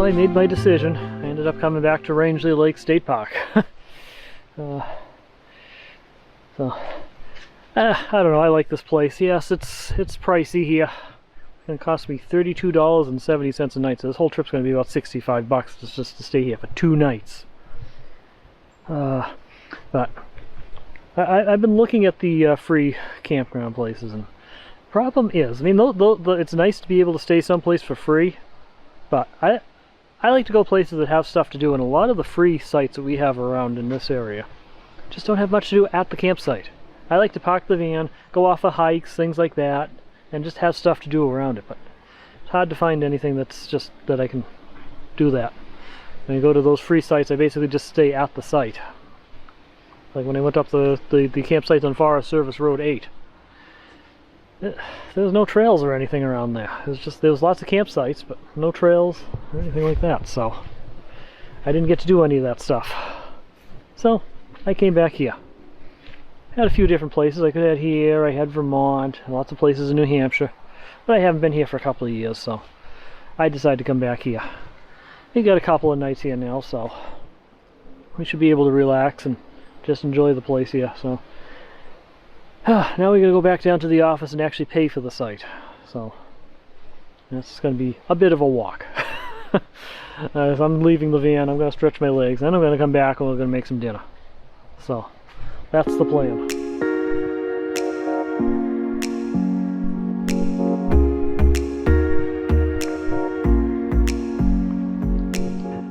So I made my decision. I ended up coming back to Rangeley Lake State Park. I don't know, I like this place. Yes, it's pricey here. It's going to cost me $32.70 a night, so this whole trip's going to be about $65 just to stay here for 2 nights. But I've been looking at the free campground places, and the problem is, I mean, it's nice to be able to stay someplace for free, but I like to go places that have stuff to do, and a lot of the free sites that we have around in this area just don't have much to do at the campsite. I like to park the van, go off of hikes, things like that, and just have stuff to do around it, but it's hard to find anything that's just that I can do that. When I go to those free sites, I basically just stay at the site. Like when I went up the campsite on Forest Service Road 8. There was no trails or anything around there. There was lots of campsites, but no trails or anything like that, so I didn't get to do any of that stuff. So I came back here. Had a few different places. I could have here, I had Vermont, lots of places in New Hampshire, but I haven't been here for a couple of years, so I decided to come back here. We got a couple of nights here now, so we should be able to relax and just enjoy the place here. So now we gotta go back down to the office and actually pay for the site, so that's gonna be a bit of a walk. As I'm leaving the van, I'm gonna stretch my legs, then I'm gonna come back and we're gonna make some dinner. So that's the plan.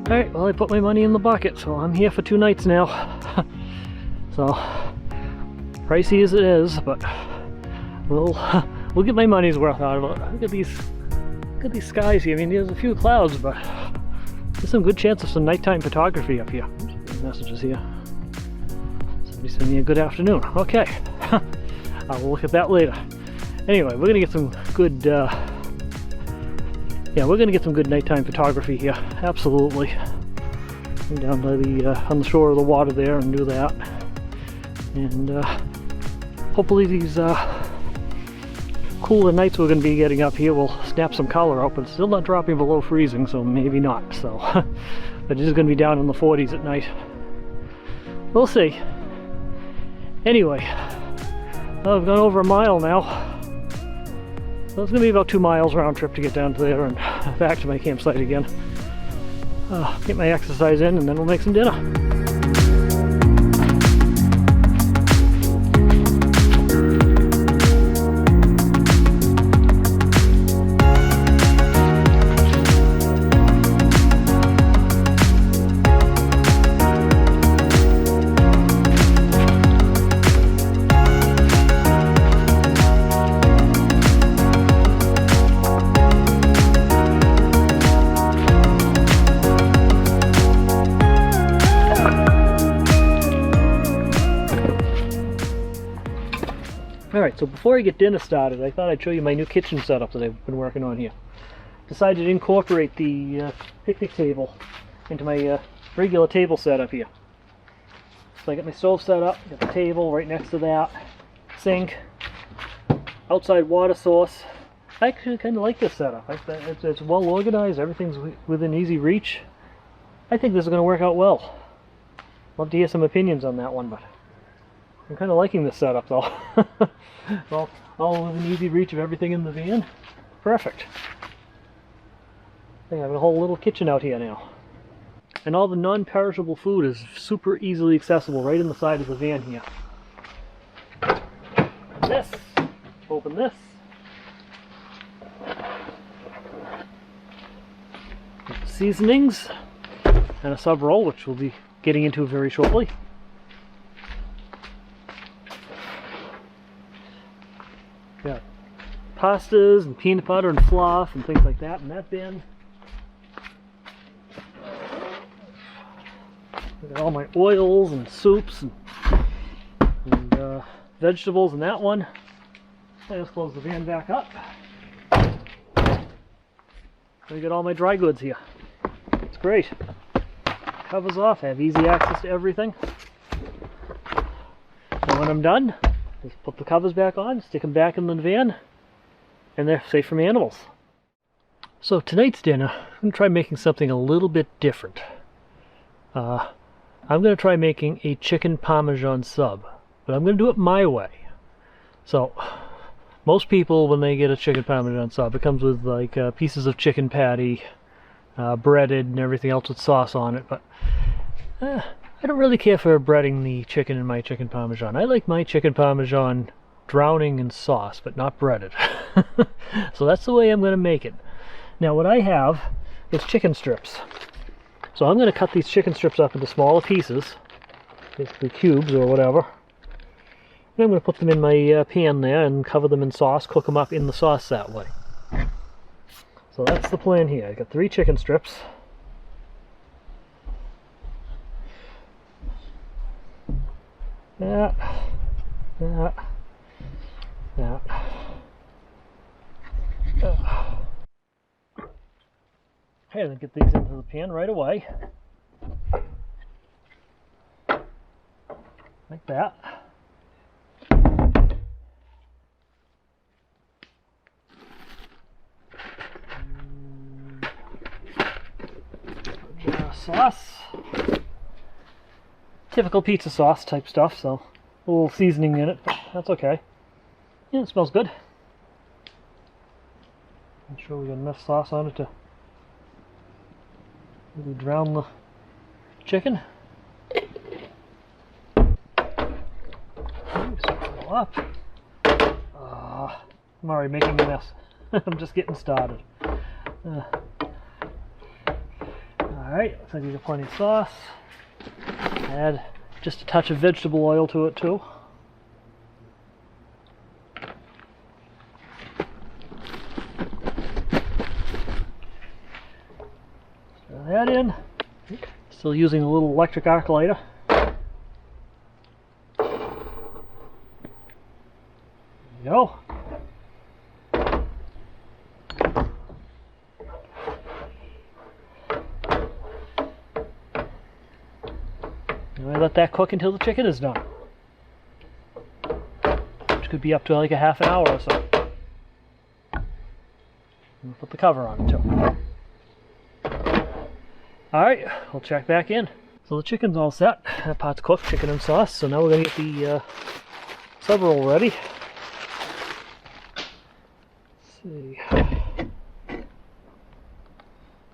Alright, well, I put my money in the bucket, so I'm here for 2 nights now. So pricey as it is, but we'll get my money's worth out of it. Look at these skies here. I mean, there's a few clouds, but there's some good chance of some nighttime photography up here. Messages here. Somebody send me a good afternoon. Okay. I will look at that later. Anyway, we're gonna get some good we're gonna get some good nighttime photography here. Absolutely. Down by on the shore of the water there and do that. And hopefully these cooler nights we're going to be getting up here will snap some color out, but it's still not dropping below freezing, so maybe not. So, but it is going to be down in the 40s at night. We'll see. Anyway, I've gone over a mile now. So it's going to be about 2 miles round trip to get down to there and back to my campsite again. Get my exercise in and then we'll make some dinner. Alright, so before I get dinner started, I thought I'd show you my new kitchen setup that I've been working on here. Decided to incorporate the picnic table into my regular table setup here. So I got my stove set up, got the table right next to that, sink, outside water source. I actually kind of like this setup. It's well organized, everything's within easy reach. I think this is going to work out well. Love to hear some opinions on that one, but I'm kind of liking this setup though. Well, all within easy reach of everything in the van. Perfect. I have a whole little kitchen out here now. And all the non-perishable food is super easily accessible right in the side of the van here. This. Open this. Seasonings and a sub roll, which we'll be getting into very shortly. Got pastas and peanut butter and fluff and things like that in that bin. Got all my oils and soups and vegetables in that one. I just close the van back up. I got all my dry goods here. It's great. Covers off, I have easy access to everything. And when I'm done, just put the covers back on, stick them back in the van, and they're safe from animals. So tonight's dinner, I'm going to try making something a little bit different. I'm going to try making a chicken Parmesan sub, but I'm going to do it my way. So, most people when they get a chicken Parmesan sub, it comes with like pieces of chicken patty, breaded and everything else with sauce on it, but I don't really care for breading the chicken in my chicken Parmesan. I like my chicken Parmesan drowning in sauce, but not breaded. So that's the way I'm going to make it. Now what I have is chicken strips. So I'm going to cut these chicken strips up into smaller pieces, basically cubes or whatever. And I'm going to put them in my pan there and cover them in sauce, cook them up in the sauce that way. So that's the plan here. I got 3 chicken strips. That. Okay, then get these into the pan right away. Like that. Sauce. Typical pizza sauce type stuff, so a little seasoning in it, but that's okay. Yeah, it smells good. I'm sure we got enough sauce on it to really drown the chicken. Up. I'm already making a mess. I'm just getting started. Alright, looks like we got plenty of sauce. Add just a touch of vegetable oil to it too. Stir that in. Still using a little electric arc lighter. There you go. And I let that cook until the chicken is done, which could be up to like a half an hour or so. And put the cover on it too. Alright, we'll check back in. So the chicken's all set. That pot's cooked, chicken and sauce. So now we're going to get the sub roll ready. See.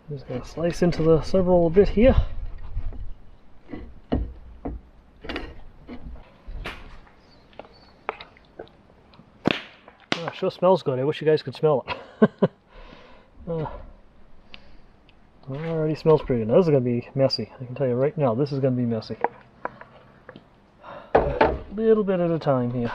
Just going to slice into the sub roll a bit here. Oh, sure smells good. I wish you guys could smell it. Already smells pretty good. This is going to be messy. I can tell you right now, this is going to be messy. A little bit at a time here.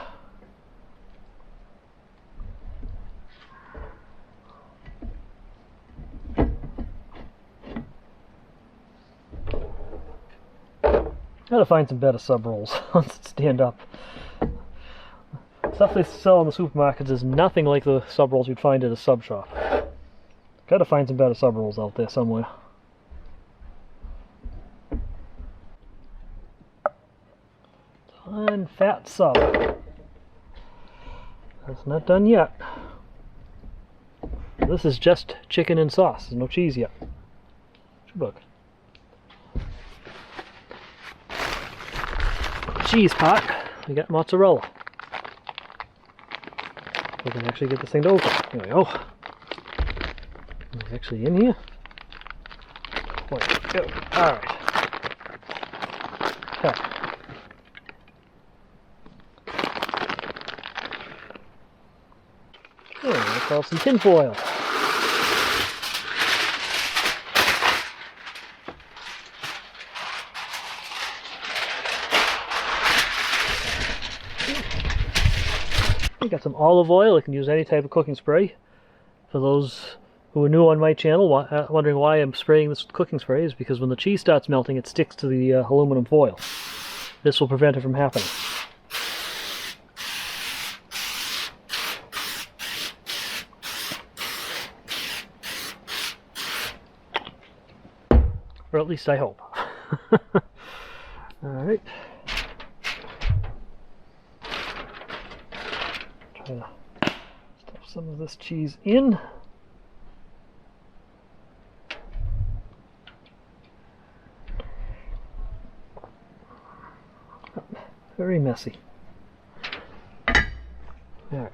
Gotta find some better sub rolls once it stand up. Stuff they sell in the supermarkets is nothing like the sub rolls you'd find at a sub shop. Gotta find some better sub rolls out there somewhere. Fine fat sub. That's not done yet. This is just chicken and sauce. There's no cheese yet. Look. Cheese pot. We got mozzarella. We can actually get this thing to open. There we go. It's actually in here. Alright. Okay. Let's have some tin foil. Got some olive oil. I can use any type of cooking spray. For those who are new on my channel, wondering why I'm spraying this cooking spray, is because when the cheese starts melting, it sticks to the aluminum foil. This will prevent it from happening. Or at least I hope. Alright. Try to stuff some of this cheese in. very messy. Alright.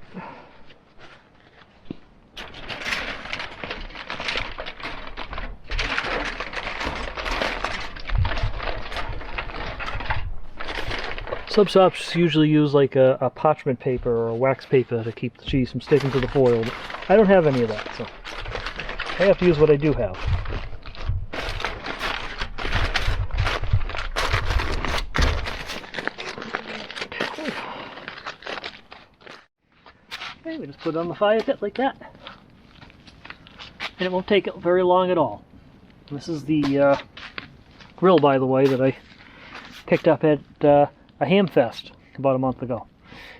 Sub shops usually use like a parchment paper or a wax paper to keep the cheese from sticking to the foil. But I don't have any of that, so I have to use what I do have. Okay, we just put it on the fire pit like that. And it won't take it very long at all. This is the grill, by the way, that I picked up at a ham fest about a month ago.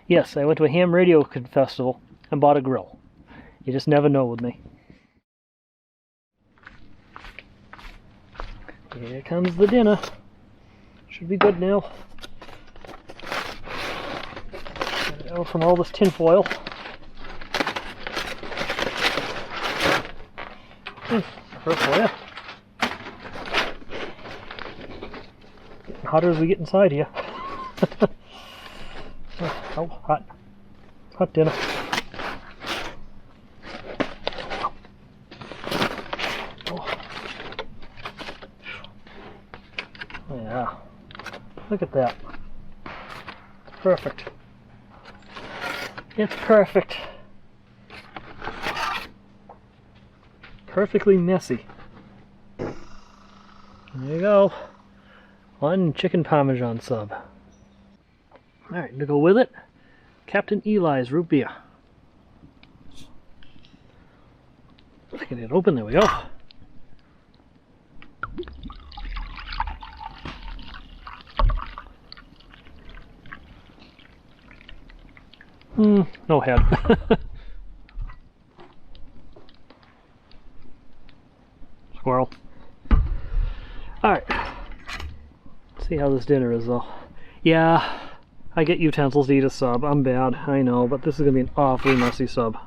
Yes, I went to a ham radio festival and bought a grill. You just never know with me. Here comes the dinner. Should be good now. Get it out from all this tin foil. First for you. Getting hotter as we get inside here. Oh, hot. Hot dinner. Oh. Yeah. Look at that. Perfect. It's perfect. Perfectly messy. There you go. One chicken Parmesan Sub. Alright, to go with it, Captain Eli's root beer. Let's get it open, there we go. No head. Squirrel. Alright. See how this dinner is though. Yeah. I get utensils to eat a sub. I'm bad, I know, but this is going to be an awfully messy sub.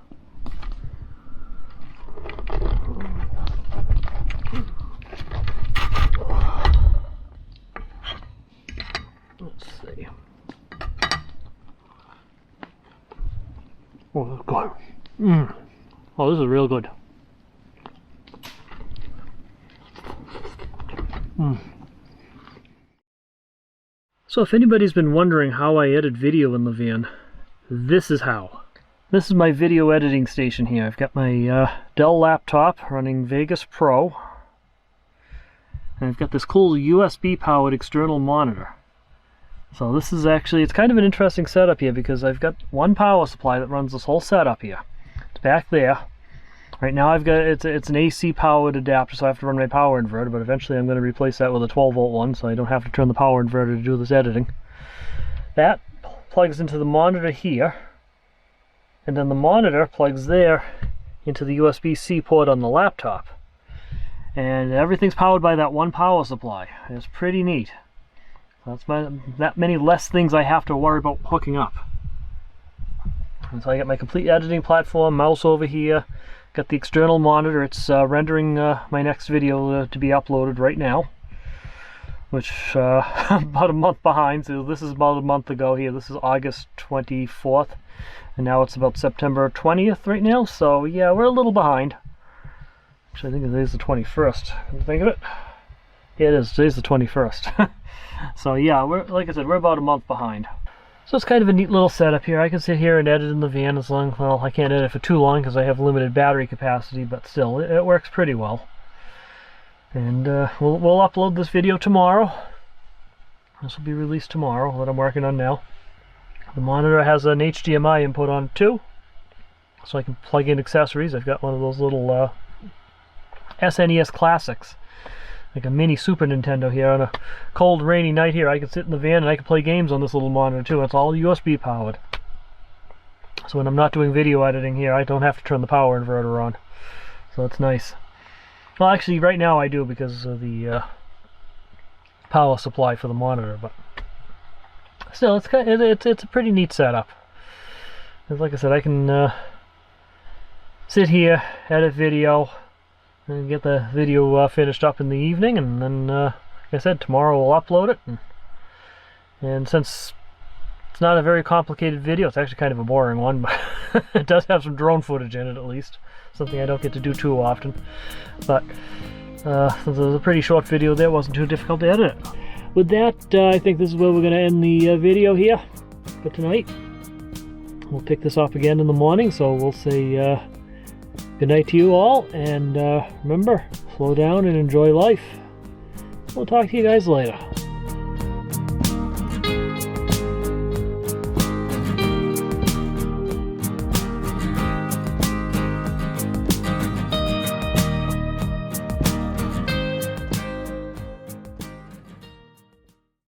Let's see. Oh, this is good. Oh, this is real good. So if anybody's been wondering how I edit video in the van, this is how. This is my video editing station here. I've got my Dell laptop running Vegas Pro. And I've got this cool USB powered external monitor. So this is actually, it's kind of an interesting setup here because I've got one power supply that runs this whole setup here. It's back there. Right now I've got, it's an AC powered adapter, so I have to run my power inverter, but eventually I'm going to replace that with a 12 volt one so I don't have to turn the power inverter to do this editing. That plugs into the monitor here, and then the monitor plugs there into the USB-C port on the laptop. And everything's powered by that one power supply. It's pretty neat. That's that many less things I have to worry about hooking up. And so I got my complete editing platform, mouse over here. Got the external monitor. It's rendering my next video to be uploaded right now, which about a month behind. So this is about a month ago here. This is August 24th, and now it's about September 20th right now. So yeah, we're a little behind. Actually, I think today's the 21st. Can you think of it? Yeah, it is. Today's the 21st. So yeah, we're, like I said, we're about a month behind. So it's kind of a neat little setup here. I can sit here and edit in the van as long, well, I can't edit for too long because I have limited battery capacity, but still, it works pretty well. And we'll upload this video tomorrow. This will be released tomorrow, that I'm working on now. The monitor has an HDMI input on it too, so I can plug in accessories. I've got one of those little SNES Classics, like a mini Super Nintendo here. On a cold, rainy night here, I can sit in the van and I can play games on this little monitor too. It's all USB powered. So when I'm not doing video editing here, I don't have to turn the power inverter on. So it's nice. Well, actually, right now I do because of the power supply for the monitor, but still, it's a pretty neat setup. Because like I said, I can sit here, edit video, and get the video finished up in the evening, and then like I said, tomorrow we'll upload it. And since It's not a very complicated video. It's actually kind of a boring one, but it does have some drone footage in it at least. Something I don't get to do too often. But since it was a pretty short video there, it wasn't too difficult to edit it. With that, I think this is where we're going to end the video here for tonight. We'll pick this up again in the morning, so we'll say good night to you all, and remember, slow down and enjoy life. We'll talk to you guys later.